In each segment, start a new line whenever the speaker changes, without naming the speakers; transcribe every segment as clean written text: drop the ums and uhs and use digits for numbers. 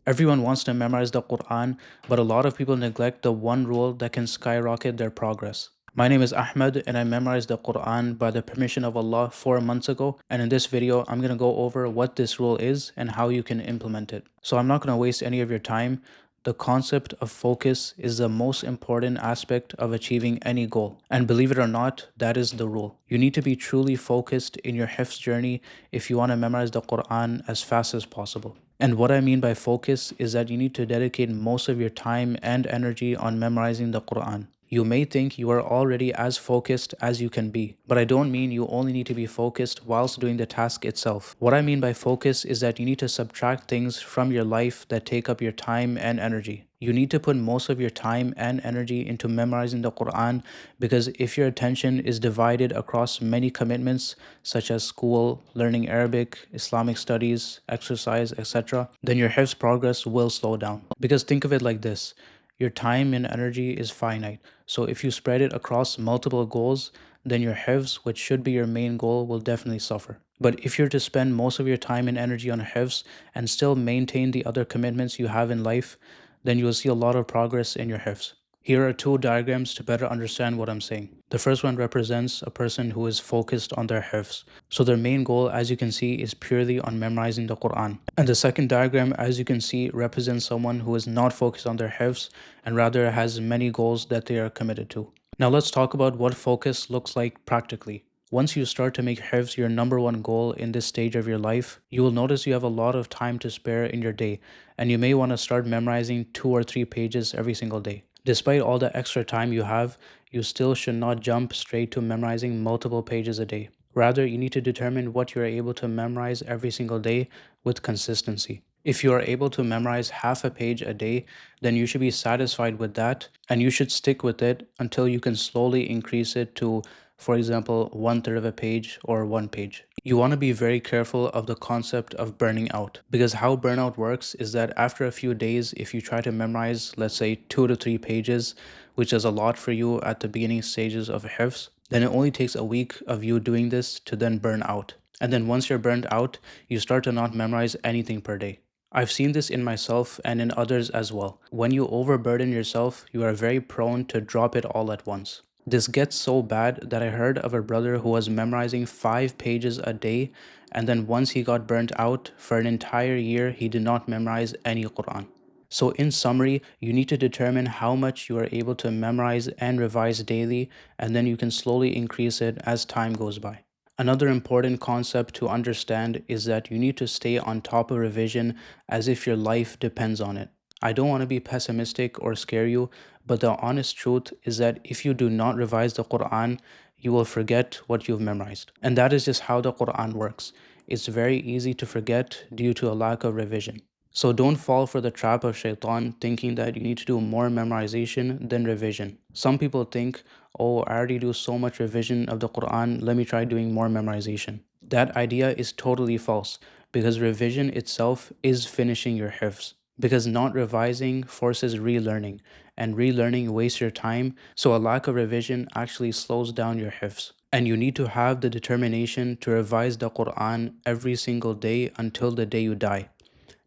Everyone wants to memorize the Qur'an, but a lot of people neglect the one rule that can skyrocket their progress. My name is Ahmed and I memorized the Qur'an by the permission of Allah 4 months ago, and in this video I'm going to go over what this rule is and how you can implement it. So I'm not going to waste any of your time. The concept of focus is the most important aspect of achieving any goal. And believe it or not, that is the rule. You need to be truly focused in your hifz journey if you want to memorize the Quran as fast as possible. And what I mean by focus is that you need to dedicate most of your time and energy on memorizing the Quran. You may think you are already as focused as you can be, but I don't mean you only need to be focused whilst doing the task itself. What I mean by focus is that you need to subtract things from your life that take up your time and energy. You need to put most of your time and energy into memorizing the Quran, because if your attention is divided across many commitments such as school, learning Arabic, Islamic studies, exercise, etc., then your hifz progress will slow down. Because think of it like this. Your time and energy is finite. So if you spread it across multiple goals, then your hifz, which should be your main goal, will definitely suffer. But if you're to spend most of your time and energy on hifz and still maintain the other commitments you have in life, then you will see a lot of progress in your hifz. Here are two diagrams to better understand what I'm saying. The first one represents a person who is focused on their hifz. So their main goal, as you can see, is purely on memorizing the Quran. And the second diagram, as you can see, represents someone who is not focused on their hifz and rather has many goals that they are committed to. Now let's talk about what focus looks like practically. Once you start to make hifz your number one goal in this stage of your life, you will notice you have a lot of time to spare in your day, and you may want to start memorizing 2 or 3 pages every single day. Despite all the extra time you have, you still should not jump straight to memorizing multiple pages a day. Rather, you need to determine what you are able to memorize every single day with consistency. If you are able to memorize half a page a day, then you should be satisfied with that, and you should stick with it until you can slowly increase it to, for example, 1/3 of a page or 1 page. You want to be very careful of the concept of burning out, because how burnout works is that after a few days, if you try to memorize, let's say 2 to 3 pages, which is a lot for you at the beginning stages of hifz, then it only takes a week of you doing this to then burn out. And then once you're burned out, you start to not memorize anything per day. I've seen this in myself and in others as well. When you overburden yourself, you are very prone to drop it all at once. This gets so bad that I heard of a brother who was memorizing 5 pages a day, and then once he got burnt out, for an entire year he did not memorize any Quran. So in summary, you need to determine how much you are able to memorize and revise daily, and then you can slowly increase it as time goes by. Another important concept to understand is that you need to stay on top of revision as if your life depends on it. I don't want to be pessimistic or scare you, but the honest truth is that if you do not revise the Quran, you will forget what you've memorized. And that is just how the Quran works. It's very easy to forget due to a lack of revision. So don't fall for the trap of shaitan thinking that you need to do more memorization than revision. Some people think, oh, I already do so much revision of the Quran, let me try doing more memorization. That idea is totally false, because revision itself is finishing your hifz. Because not revising forces relearning, and relearning wastes your time, so a lack of revision actually slows down your hifz. And you need to have the determination to revise the Quran every single day until the day you die,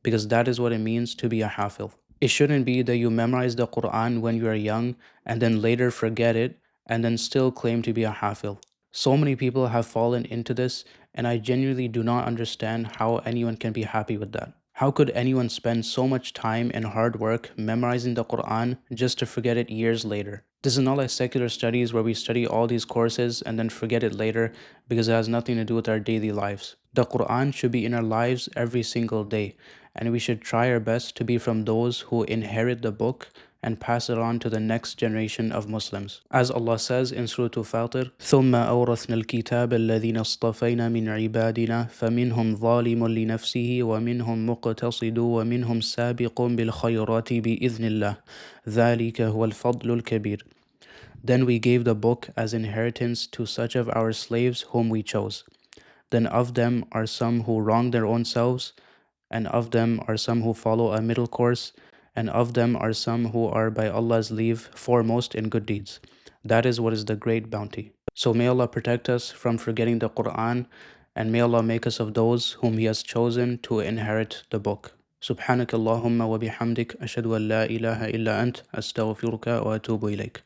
because that is what it means to be a hafil. It shouldn't be that you memorize the Quran when you are young and then later forget it and then still claim to be a hafil. So many people have fallen into this, and I genuinely do not understand how anyone can be happy with that. How could anyone spend so much time and hard work memorizing the Quran just to forget it years later? This is not like secular studies where we study all these courses and then forget it later because it has nothing to do with our daily lives. The Quran should be in our lives every single day, and we should try our best to be from those who inherit the book and pass it on to the next generation of Muslims. As Allah says in Surah Al-Fatir, ثُمَّ أَوْرَثْنَا الْكِتَابَ الَّذِينَ اصْطَفَيْنَا مِنْ عِبَادِنَا فَمِنْهُمْ ظَالِمٌ لِنَفْسِهِ وَمِنْهُمْ مُقْتَصِدٌ وَمِنْهُمْ سَابِقٌ بِالْخَيْرَاتِ بِإِذْنِ اللَّهِ ذَلِكَ هُوَ الْفَضْلُ الْكَبِيرُ. Then we gave the book as inheritance to such of our slaves whom we chose. Then of them are some who wrong their own selves, and of them are some who follow a middle course, and of them are some who are by Allah's leave foremost in good deeds. That is what is the great bounty. So may Allah protect us from forgetting the Quran, and may Allah make us of those whom He has chosen to inherit the book. سبحانك اللهم وبحمدك أشهد أن لا إله إلا أنت أستغفرك وأتوب إليك.